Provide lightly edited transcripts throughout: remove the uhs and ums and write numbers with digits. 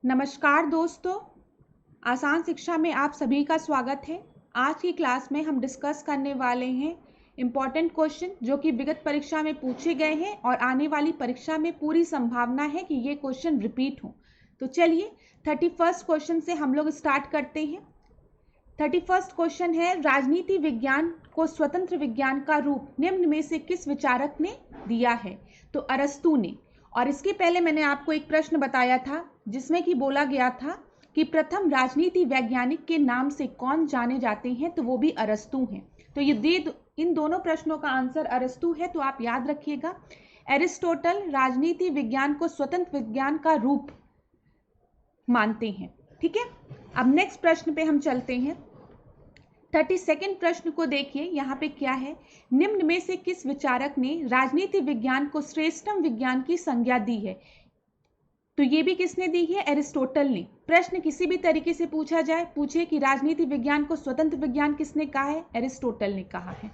नमस्कार दोस्तों, आसान शिक्षा में आप सभी का स्वागत है। आज की क्लास में हम डिस्कस करने वाले हैं इम्पॉर्टेंट क्वेश्चन जो कि विगत परीक्षा में पूछे गए हैं और आने वाली परीक्षा में पूरी संभावना है कि ये क्वेश्चन रिपीट हो। तो चलिए 31st क्वेश्चन से हम लोग स्टार्ट करते हैं। 31st क्वेश्चन है, राजनीति विज्ञान को स्वतंत्र विज्ञान का रूप निम्न में से किस विचारक ने दिया है? तो अरस्तू ने। और इसके पहले मैंने आपको एक प्रश्न बताया था जिसमें कि बोला गया था कि प्रथम राजनीति वैज्ञानिक के नाम से कौन जाने जाते हैं, तो वो भी अरस्तू हैं। तो इन दोनों प्रश्नों का आंसर अरस्तू है, तो आप याद रखिएगा। एरिस्टोटल राजनीति विज्ञान को स्वतंत्र विज्ञान का रूप मानते हैं। ठीक है, अब नेक्स्ट प्रश्न पे हम चलते हैं। 32nd प्रश्न को देखिए, यहाँ पे क्या है, निम्न में से किस विचारक ने राजनीति विज्ञान को श्रेष्ठतम विज्ञान की संज्ञा दी है? तो ये भी किसने दी है? एरिस्टोटल ने। प्रश्न किसी भी तरीके से पूछा जाए, पूछे कि राजनीति विज्ञान को स्वतंत्र विज्ञान किसने कहा है? एरिस्टोटल ने कहा है।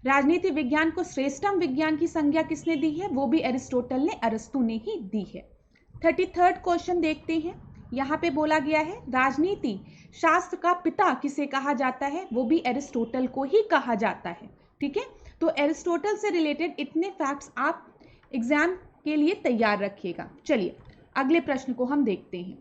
राजनीति विज्ञान को श्रेष्ठतम विज्ञान की संज्ञा किसने दी है? वो भी एरिस्टोटल ने, अरस्तू ने ही दी है। 33rd क्वेश्चन देखते हैं। यहाँ पे बोला गया है, राजनीति शास्त्र का पिता किसे कहा जाता है? वो भी एरिस्टोटल को ही कहा जाता है। ठीक है, तो एरिस्टोटल से रिलेटेड इतने फैक्ट्स आप एग्जाम के लिए तैयार रखिएगा। चलिए अगले प्रश्न को हम देखते हैं।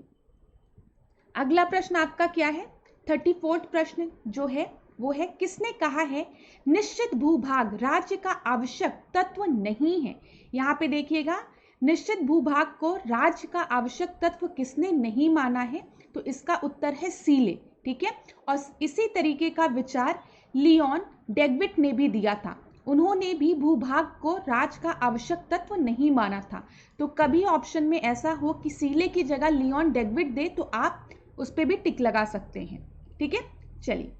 अगला प्रश्न आपका क्या है? 34th प्रश्न जो है वो है, किसने कहा है निश्चित भूभाग राज्य का आवश्यक तत्व नहीं है? यहाँ पे देखिएगा, निश्चित भूभाग को राज्य का आवश्यक तत्व किसने नहीं माना है? तो इसका उत्तर है सीले। ठीक है, और इसी तरीके का विचार लियोन डेग्विट ने भी दिया था। उन्होंने भी भूभाग को राज्य का आवश्यक तत्व नहीं माना था। तो कभी ऑप्शन में ऐसा हो कि सीले की जगह लियोन डेग्विट दे तो आप उस पर भी टिक लगा सकते हैं। ठीक है, चलिए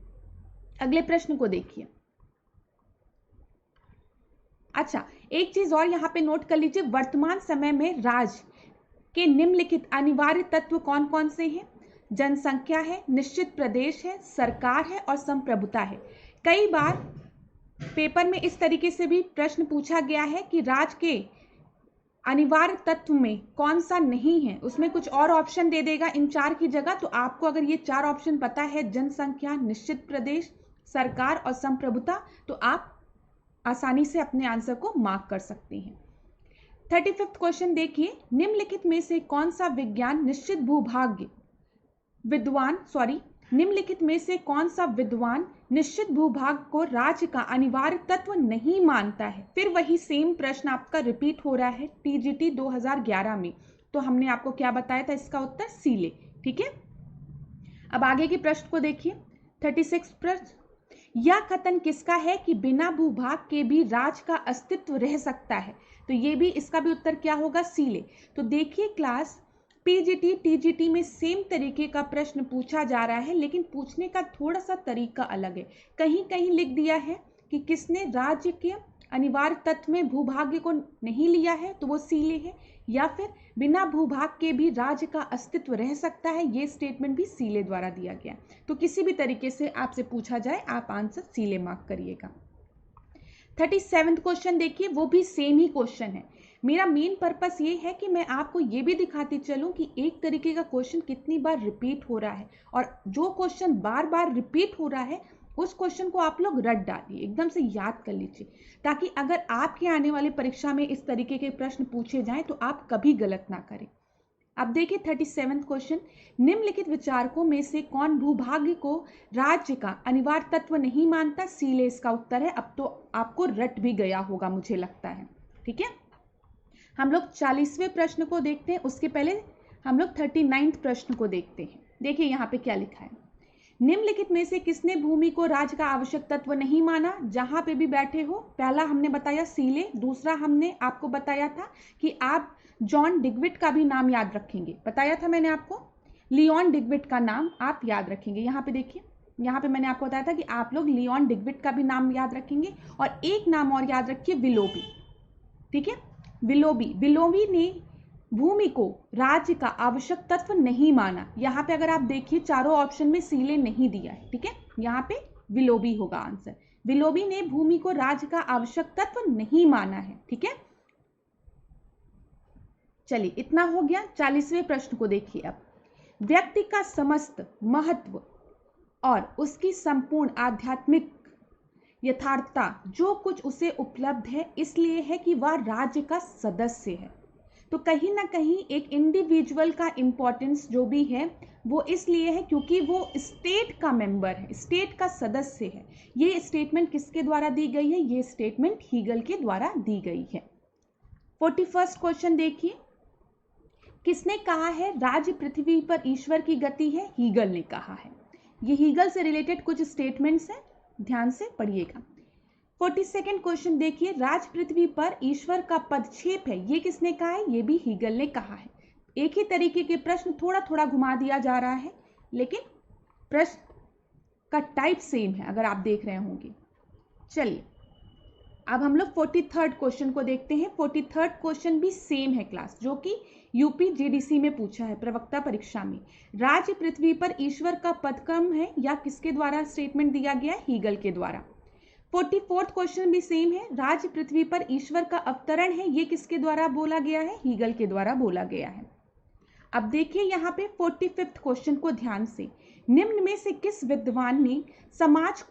अगले प्रश्न को देखिए। अच्छा, एक चीज और यहाँ पे नोट कर लीजिए, वर्तमान समय में राज्य के निम्नलिखित अनिवार्य तत्व कौन कौन से हैं? जनसंख्या है, निश्चित प्रदेश है, सरकार है और संप्रभुता है। कई बार पेपर में इस तरीके से भी प्रश्न पूछा गया है कि राज्य के अनिवार्य तत्व में कौन सा नहीं है, उसमें कुछ और ऑप्शन दे देगा इन चार की जगह। तो आपको अगर ये चार ऑप्शन पता है, जनसंख्या, निश्चित प्रदेश, सरकार और संप्रभुता, तो आप आसानी से अपने आंसर को मार्क कर सकते हैं। 35th क्वेश्चन देखिए, निम्नलिखित में से कौन सा विज्ञान निम्नलिखित में से कौन सा विद्वान निश्चित भूभाग को राज्य का अनिवार्य तत्व नहीं मानता है? फिर वही सेम प्रश्न आपका रिपीट हो रहा है टीजीटी 2011 में। तो हमने आपको क्या बताया था? इसका उत्तर सीले। ठीक है, अब आगे के प्रश्न को देखिए। 36 प्रश्न, यह कथन किसका है कि बिना भूभाग के भी राज्य का अस्तित्व रह सकता है? तो ये भी, इसका भी उत्तर क्या होगा? सीले। तो देखिए क्लास, पीजीटी टीजीटी में सेम तरीके का प्रश्न पूछा जा रहा है, लेकिन पूछने का थोड़ा सा तरीका अलग है। कहीं कहीं लिख दिया है कि किसने राज्य के अनिवार्य तत्व में भूभाग्य को नहीं लिया है, तो वो सीले है। या फिर बिना भूभाग के भी राज्य का अस्तित्व रह सकता है, ये स्टेटमेंट भी सीले द्वारा दिया गया। तो किसी भी तरीके से आपसे पूछा जाए, आप आंसर सीले मार्क करिएगा। 37th क्वेश्चन देखिए, वो भी सेम ही क्वेश्चन है। मेरा मेन पर्पस ये है कि मैं आपको ये भी दिखाती चलूं कि एक तरीके का क्वेश्चन कितनी बार रिपीट हो रहा है, और जो क्वेश्चन बार बार रिपीट हो रहा है उस क्वेश्चन को आप लोग रट डालिए, एकदम से याद कर लीजिए, ताकि अगर आपके आने वाली परीक्षा में इस तरीके के प्रश्न पूछे जाएं तो आप कभी गलत ना करें। अब देखिए 37th क्वेश्चन, निम्नलिखित विचारकों में से कौन भूभाग्य को राज्य का अनिवार्य तत्व नहीं मानता? सीले इसका उत्तर है। अब तो आपको रट भी गया होगा मुझे लगता है। ठीक है, हम लोग 40वें प्रश्न को देखते हैं, उसके पहले हम लोग 39th प्रश्न को देखते हैं। देखिए यहाँ पे क्या लिखा है, निम्नलिखित में से किसने भूमि को राज्य का आवश्यक तत्व नहीं माना? जहां पे भी बैठे हो, पहला हमने बताया सीले, दूसरा हमने आपको बताया था कि आप जॉन डिग्विट का भी नाम याद रखेंगे, बताया था मैंने आपको, लियोन डिग्विट का नाम आप याद रखेंगे। यहाँ पे देखिए, यहाँ पे मैंने आपको बताया था कि आप लोग लियोन डिग्विट का भी नाम याद रखेंगे, और एक नाम और याद रखिए, विलोबी। ठीक है, विलोबी ने भूमि को राज्य का आवश्यक तत्व नहीं माना। यहाँ पे अगर आप देखिए, चारों ऑप्शन में सीले नहीं दिया है। ठीक है, यहाँ पे विलोबी होगा आंसर। विलोबी ने भूमि को राज्य का आवश्यक तत्व नहीं माना है। ठीक है, चलिए इतना हो गया। 40वें प्रश्न को देखिए। अब व्यक्ति का समस्त महत्व और उसकी संपूर्ण आध्यात्मिक यथार्थता जो कुछ उसे उपलब्ध है इसलिए है कि वह राज्य का सदस्य है। तो कहीं ना कहीं एक इंडिविजुअल का इंपॉर्टेंस जो भी है वो इसलिए है क्योंकि वो स्टेट का मेंबर है, स्टेट का सदस्य है। ये स्टेटमेंट किसके द्वारा दी गई है? ये स्टेटमेंट हीगल के द्वारा दी गई है। 41 क्वेश्चन देखिए, किसने कहा है राज्य पृथ्वी पर ईश्वर की गति है? हीगल ने कहा है। ये हीगल से रिलेटेड कुछ स्टेटमेंट्स हैं, ध्यान से पढ़िएगा। 42 क्वेश्चन देखिए, राज पृथ्वी पर ईश्वर का पदक्षेप है, ये किसने कहा है? ये भी हीगल ने कहा है। एक ही तरीके के प्रश्न थोड़ा थोड़ा घुमा दिया जा रहा है, लेकिन प्रश्न का टाइप सेम है अगर आप देख रहे होंगे। चलिए अब हम लोग 43 क्वेश्चन को देखते हैं। 43 क्वेश्चन भी सेम है क्लास, जो कि यूपी जीडीसी में पूछा है प्रवक्ता परीक्षा में। राज्य पृथ्वी पर ईश्वर का पदक्रम है या किसके द्वारा स्टेटमेंट दिया गया है? हीगल के द्वारा। 44 क्वेश्चन भी सेम है, राज्य पृथ्वी पर ईश्वर का अवतरण है, ये किसके द्वारा बोला गया है? हीगल के द्वारा बोला गया है। अब देखिए यहाँ पे 45 क्वेश्चन को ध्यान से, निम्न में से किस विद्वान ने समाज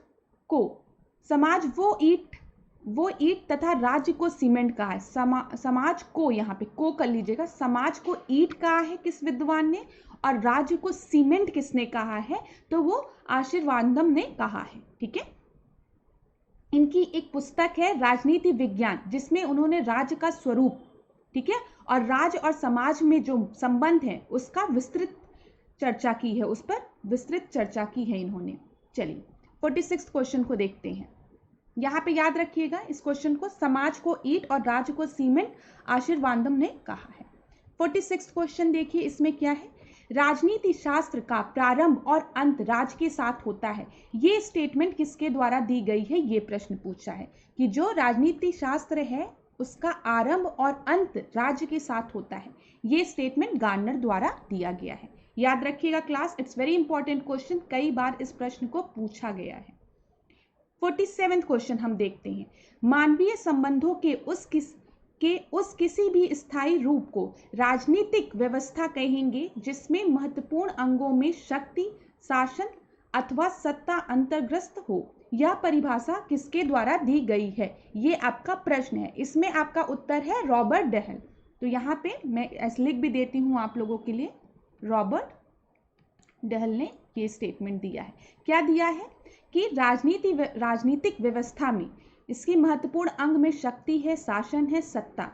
वो ईट तथा राज्य को सीमेंट कहा है? समाज को, यहाँ पे को कर लीजिएगा, समाज को ईट कहा है किस विद्वान ने, और राज्य को सीमेंट किसने कहा है? तो वो आशीर्वादम ने कहा है। ठीक है, इनकी एक पुस्तक है राजनीति विज्ञान, जिसमें उन्होंने राज्य का स्वरूप, ठीक है, और राज्य और समाज में जो संबंध है उसका विस्तृत चर्चा की है, उस पर विस्तृत चर्चा की है इन्होंने। चलिए 46 क्वेश्चन को देखते हैं। यहाँ पे याद रखिएगा इस क्वेश्चन को, समाज को ईंट और राज्य को सीमेंट आशीर्वादम ने कहा है। 46 क्वेश्चन देखिए, इसमें क्या है? राजनीति शास्त्र का प्रारंभ और अंत राज्य के साथ होता है, ये स्टेटमेंट किसके द्वारा दी गई है? ये प्रश्न पूछा है कि जो राजनीति शास्त्र है उसका आरंभ और अंत राज्य के साथ होता है, ये स्टेटमेंट गार्नर द्वारा दिया गया है। याद रखिएगा class, it's very important question, कई बार इस प्रश्न को पूछा गया है। 47 क्वेश्चन हम देखते हैं, मानवीय संबंधों के उस किसी भी स्थायी रूप को राजनीतिक व्यवस्था कहेंगे जिसमें महत्वपूर्ण अंगों में शक्ति, शासन अथवा सत्ता अंतर्ग्रस्त हो। यह परिभाषा किसके द्वारा दी गई है? ये आपका प्रश्न है, इसमें आपका उत्तर है रॉबर्ट डहल। तो यहाँ पे मैं ऐसे लिख भी देती हूँ आप लोगों के लिए, रॉबर्ट डहल ने ये स्टेटमेंट दिया है। क्या दिया है कि राजनीतिक व्यवस्था में इसकी महत्वपूर्ण अंग में शक्ति है, शासन है, सत्ता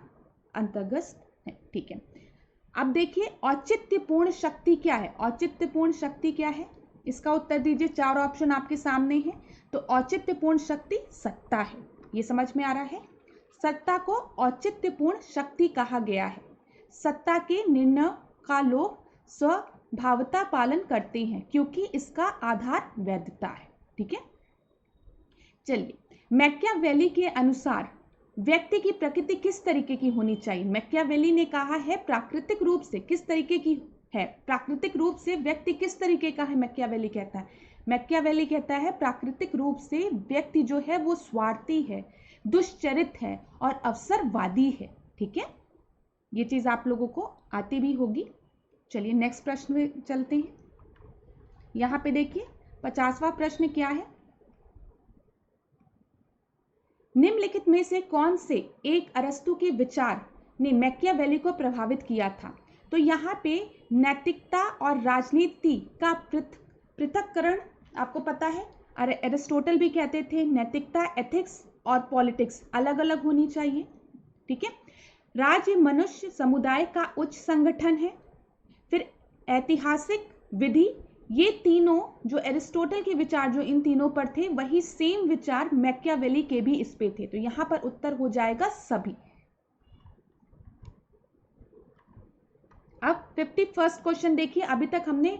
अंतर्गत है। ठीक है, अब देखिए औचित्यपूर्ण शक्ति क्या है? औचित्यपूर्ण शक्ति क्या है? इसका उत्तर दीजिए, 4 ऑप्शन आपके सामने हैं। तो औचित्यपूर्ण शक्ति सत्ता है, ये समझ में आ रहा है? सत्ता को औचित्यपूर्ण शक्ति कहा गया है। सत्ता के निर्णय का लोग स्वभावता पालन करते हैं क्योंकि इसका आधार वैधता है। ठीक है, चलिए मैकियावेली के अनुसार व्यक्ति की प्रकृति किस तरीके की होनी चाहिए? मैकियावेली ने कहा है प्राकृतिक रूप से किस तरीके की है? प्राकृतिक रूप से व्यक्ति किस तरीके का है? मैकियावेली कहता है, मैकियावेली कहता है प्राकृतिक रूप से व्यक्ति जो है वो स्वार्थी है, दुष्चरित है और अवसरवादी है। ठीक है, ये चीज आप लोगों को आती भी होगी। चलिए नेक्स्ट प्रश्न में चलते हैं। यहाँ पे देखिए 50वां प्रश्न क्या है? निम्नलिखित में से कौन से एक अरस्तु के विचार ने मैकियावेली को प्रभावित किया था? तो यहाँ पे नैतिकता और राजनीति का पृथक्करण आपको पता है, एरिस्टोटल भी कहते थे नैतिकता, एथिक्स और पॉलिटिक्स अलग अलग होनी चाहिए। ठीक है, राज्य मनुष्य समुदाय का उच्च संगठन है। फिर ऐतिहासिक विधि, ये तीनों जो एरिस्टोटल के विचार जो इन तीनों पर थे, वही सेम विचार मैकियावेली के भी इस पे थे। तो यहां पर उत्तर हो जाएगा सभी। अब 51 क्वेश्चन देखिए, अभी तक हमने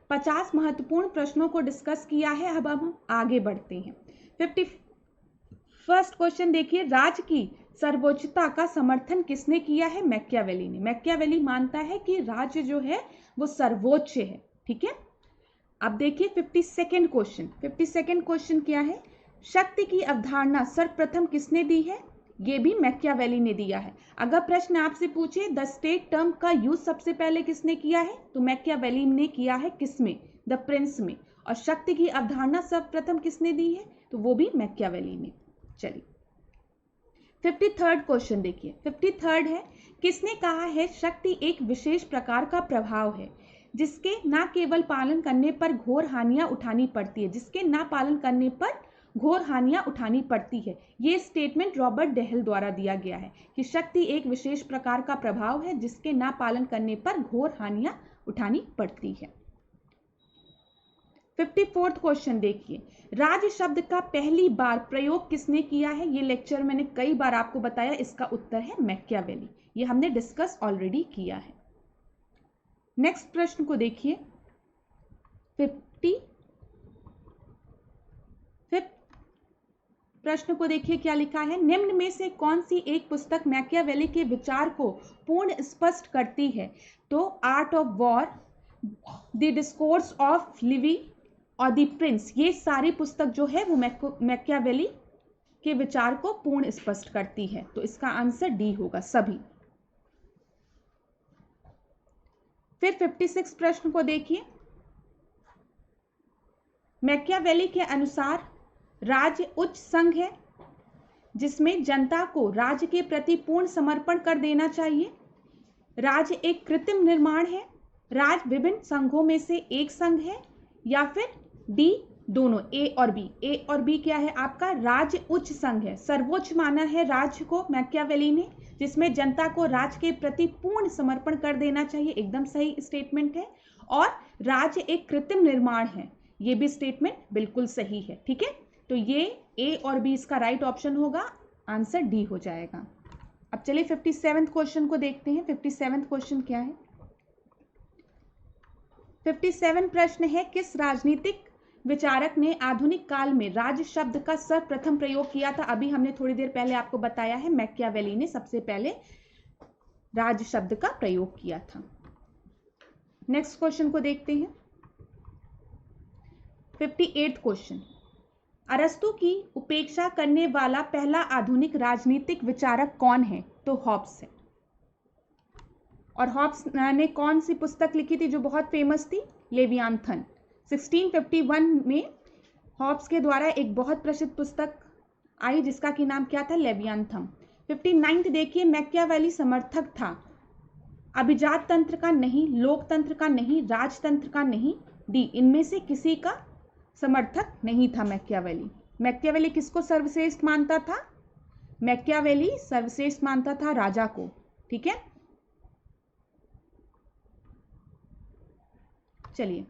50 महत्वपूर्ण प्रश्नों को डिस्कस किया है, अब हम आगे बढ़ते हैं। 51 क्वेश्चन देखिए, राज्य की सर्वोच्चता का समर्थन किसने किया है? मैकियावेली ने। मैकियावेली मानता है कि राज्य जो है वो सर्वोच्च है। ठीक है, अब देखिए 52nd क्वेश्चन। 52nd क्वेश्चन क्या है? शक्ति की अवधारणा सर्वप्रथम किसने दी है? ये भी मैकियावेली ने दिया है। अगर प्रश्न आपसे पूछे द स्टेट टर्म का यूज सबसे पहले किसने किया है, तो मैकियावेली ने किया है। किसमें? द प्रिंस में। और शक्ति की अवधारणा सर्वप्रथम किसने दी है, तो वो भी मैकियावेली ने। चलिए 53rd क्वेश्चन देखिए। 53rd है, किसने कहा है शक्ति एक विशेष प्रकार का प्रभाव है जिसके न केवल पालन करने पर घोर हानियां उठानी पड़ती है, जिसके ना पालन करने पर घोर हानियां उठानी पड़ती है। ये स्टेटमेंट रॉबर्ट डेहल द्वारा दिया गया है कि शक्ति एक विशेष प्रकार का प्रभाव है जिसके ना पालन करने पर घोर हानियां उठानी पड़ती है। 54th क्वेश्चन देखिए, राज शब्द का पहली बार प्रयोग किसने किया है? ये लेक्चर मैंने कई बार आपको बताया, इसका उत्तर है मैकियावेली। ये हमने डिस्कस ऑलरेडी किया है। नेक्स्ट प्रश्न को देखिए 55 प्रश्न को देखिए क्या लिखा है। निम्न में से कौन सी एक पुस्तक मैकियावेली के विचार को पूर्ण स्पष्ट करती है? तो art of war, the discourse of Levi और द प्रिंस, ये सारी पुस्तक जो है वो मैकियावेली के विचार को पूर्ण स्पष्ट करती है। तो इसका आंसर डी होगा, सभी। फिर 56 प्रश्न को देखिए। मैकियावेली के अनुसार राज्य उच्च संघ है जिसमें जनता को राज्य के प्रति पूर्ण समर्पण कर देना चाहिए। राज्य एक कृत्रिम निर्माण है। राज्य विभिन्न संघों में से एक संघ है। या फिर डी दोनों, ए और बी। ए और बी क्या है आपका? राज्य उच्च संघ है, सर्वोच्च माना है राज्य को मैकियावेली ने, जिसमें जनता को राज्य के प्रति पूर्ण समर्पण कर देना चाहिए। एकदम सही स्टेटमेंट है। और राज्य एक कृत्रिम निर्माण है, ये भी स्टेटमेंट बिल्कुल सही है। ठीक है, तो ये ए और बी इसका राइट ऑप्शन होगा, आंसर डी हो जाएगा। अब चलिए 57th क्वेश्चन को देखते हैं। 57th क्वेश्चन क्या है? 57 प्रश्न है, किस राजनीतिक विचारक ने आधुनिक काल में राज्य शब्द का सर्वप्रथम प्रयोग किया था? अभी हमने थोड़ी देर पहले आपको बताया है, मैकियावेली ने सबसे पहले राज्य शब्द का प्रयोग किया था। नेक्स्ट क्वेश्चन को देखते हैं 58th क्वेश्चन, अरस्तु की उपेक्षा करने वाला पहला आधुनिक राजनीतिक विचारक कौन है? तो हॉब्स है। और हॉब्स ने कौन सी पुस्तक लिखी थी जो बहुत फेमस थी? लेवियाथन। 1651 में हॉब्स के द्वारा एक बहुत प्रसिद्ध पुस्तक आई जिसका की नाम क्या था? लेवियाथन। 59th देखिए, मैकियावेली समर्थक था अभिजात तंत्र का नहीं, लोकतंत्र का नहीं, राजतंत्र का नहीं, डी इनमें से किसी का समर्थक नहीं था मैकियावेली। मैकियावेली किसको सर्वश्रेष्ठ मानता था? मैकियावेली सर्वश्रेष्ठ मानता था राजा को। ठीक है, चलिए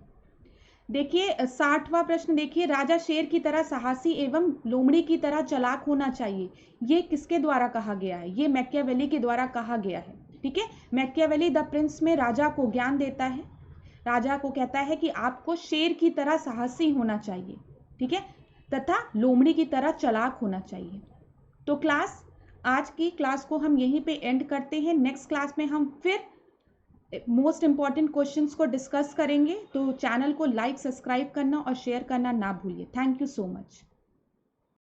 देखिए 60वां प्रश्न देखिए, राजा शेर की तरह साहसी एवं लोमड़ी की तरह चालाक होना चाहिए। ये किसके द्वारा कहा गया है? ये मैकियावेली के द्वारा कहा गया है। ठीक है, मैकियावेली द प्रिंस में राजा को ज्ञान देता है, राजा को कहता है कि आपको शेर की तरह साहसी होना चाहिए, ठीक है, तथा लोमड़ी की तरह चालाक होना चाहिए। तो क्लास, आज की क्लास को हम यहीं पे एंड करते हैं। नेक्स्ट क्लास में हम फिर मोस्ट इंपॉर्टेंट क्वेश्चंस को डिस्कस करेंगे। तो चैनल को लाइक, सब्सक्राइब करना और शेयर करना ना भूलिए। Thank you so much.